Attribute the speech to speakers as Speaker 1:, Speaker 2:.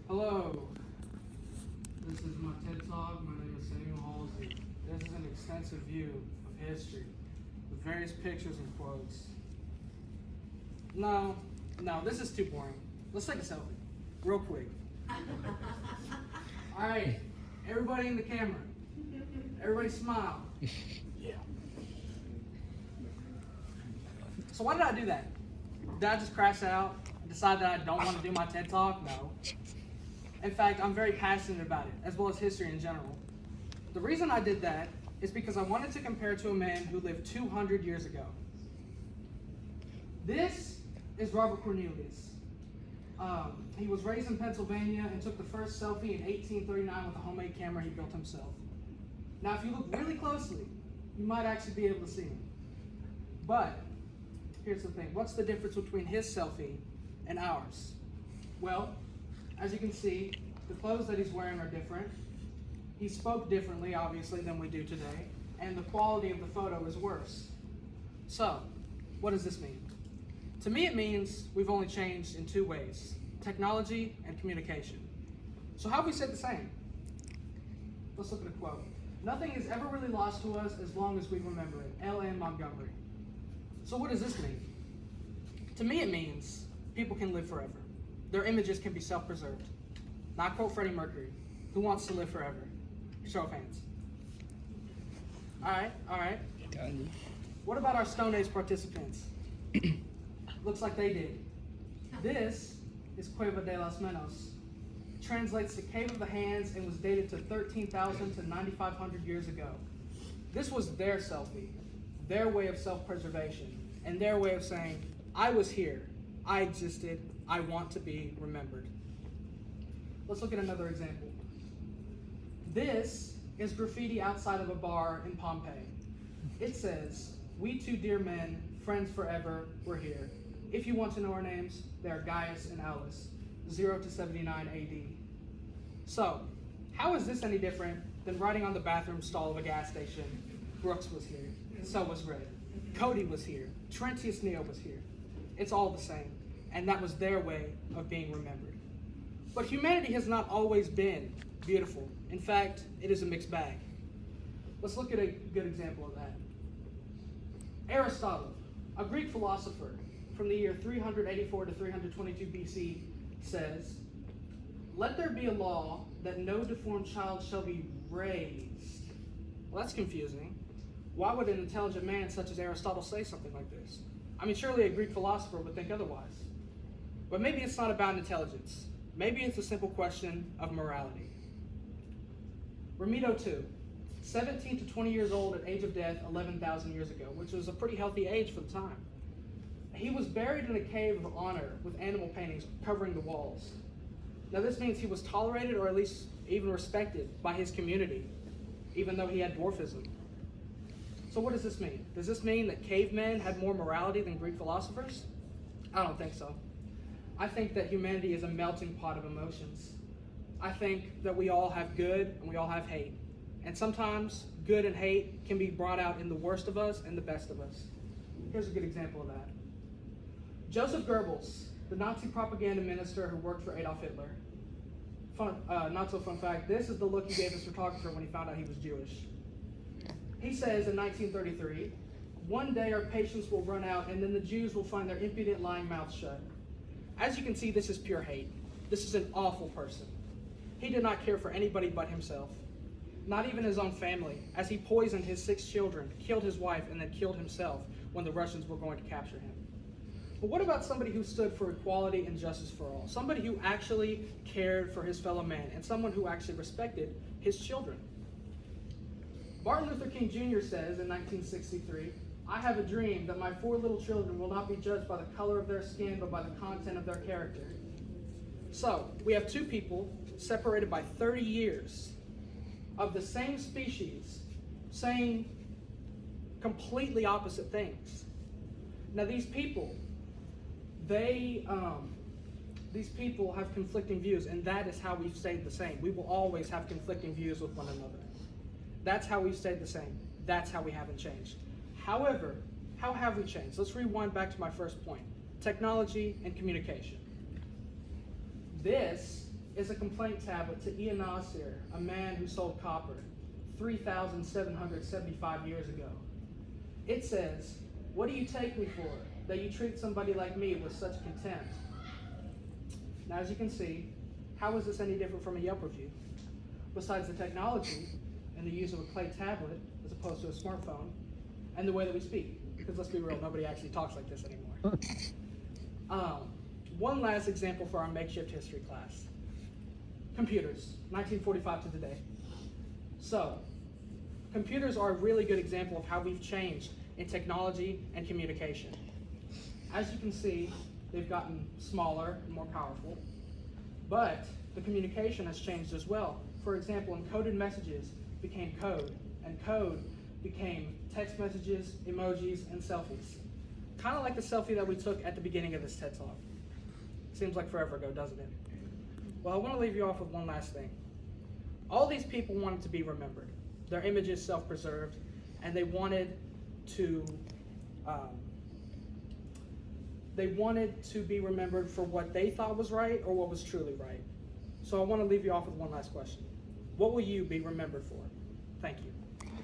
Speaker 1: Hello, this is my TED Talk. My name is Samuel Halsey. This is an extensive view of history with various pictures and quotes. No, this is too boring. Let's take a selfie, real quick. All right, everybody in the camera. Everybody smile. Yeah. So why did I do that? Did I just crash out and decide that I don't want to do my TED Talk? No. In fact, I'm very passionate about it, as well as history in general. The reason I did that is because I wanted to compare to a man who lived 200 years ago. This is Robert Cornelius. He was raised in Pennsylvania and took the first selfie in 1839 with a homemade camera he built himself. Now, if you look really closely, you might actually be able to see him. But here's the thing. What's the difference between his selfie and ours? Well, as you can see, the clothes that he's wearing are different. He spoke differently, obviously, than we do today, and the quality of the photo is worse. So, what does this mean? To me, it means we've only changed in two ways: technology and communication. So how have we stayed the same? Let's look at a quote. "Nothing is ever really lost to us as long as we remember it." L.M. Montgomery. So what does this mean? To me, it means people can live forever. Their images can be self-preserved. Now, I quote Freddie Mercury, who wants to live forever. Show of hands. All right. What about our Stone Age participants? Looks like they did. This is Cueva de los Menos. Translates to Cave of the Hands and was dated to 13,000 to 9,500 years ago. This was their selfie, their way of self-preservation, and their way of saying, I was here, I existed, I want to be remembered. Let's look at another example. This is graffiti outside of a bar in Pompeii. It says, "We two dear men, friends forever, we're here. If you want to know our names, they are Gaius and Aulus, 0 to 79 AD. So, how is this any different than writing on the bathroom stall of a gas station, Brooks was here, so was Red, Cody was here, Trentius Neo was here. It's all the same, and that was their way of being remembered. But humanity has not always been beautiful. In fact, it is a mixed bag. Let's look at a good example of that. Aristotle, a Greek philosopher from the year 384 to 322 BC, says, "Let there be a law that no deformed child shall be raised." Well, that's confusing. Why would an intelligent man such as Aristotle say something like this? I mean, surely a Greek philosopher would think otherwise. But maybe it's not about intelligence. Maybe it's a simple question of morality. Ramito II, 17 to 20 years old at age of death 11,000 years ago, which was a pretty healthy age for the time. He was buried in a cave of honor with animal paintings covering the walls. Now this means he was tolerated or at least even respected by his community, even though he had dwarfism. So what does this mean? Does this mean that cavemen had more morality than Greek philosophers? I don't think so. I think that humanity is a melting pot of emotions. I think that we all have good and we all have hate. And sometimes good and hate can be brought out in the worst of us and the best of us. Here's a good example of that. Joseph Goebbels, the Nazi propaganda minister who worked for Adolf Hitler. Not so fun fact, this is the look he gave his photographer when he found out he was Jewish. He says in 1933, "One day our patience will run out and then the Jews will find their impudent lying mouths shut." As you can see, this is pure hate. This is an awful person. He did not care for anybody but himself. Not even his own family, as he poisoned his 6 children, killed his wife, and then killed himself when the Russians were going to capture him. But what about somebody who stood for equality and justice for all? Somebody who actually cared for his fellow man, and someone who actually respected his children. Martin Luther King Jr. says in 1963, "I have a dream that my 4 little children will not be judged by the color of their skin, but by the content of their character." So, we have 2 people separated by 30 years of the same species saying completely opposite things. Now, these people have conflicting views, and that is how we've stayed the same. We will always have conflicting views with one another. That's how we've stayed the same. That's how we haven't changed. However, how have we changed? Let's rewind back to my first point: technology and communication. This is a complaint tablet to Ea Nasir, a man who sold copper 3,775 years ago. It says, "What do you take me for, that you treat somebody like me with such contempt?" Now, as you can see, how is this any different from a Yelp review? Besides the technology and the use of a clay tablet as opposed to a smartphone, and the way that we speak, because let's be real, nobody actually talks like this anymore. One last example for our makeshift history class. Computers, 1945 to today. So, computers are a really good example of how we've changed in technology and communication. As you can see, they've gotten smaller and more powerful, but the communication has changed as well. For example, encoded messages became code, and code became text messages, emojis, and selfies. Kind of like the selfie that we took at the beginning of this TED Talk. Seems like forever ago, doesn't it? Well, I want to leave you off with one last thing. All these people wanted to be remembered. Their images self-preserved, and they wanted to be remembered for what they thought was right or what was truly right. So I want to leave you off with one last question. What will you be remembered for? Thank you.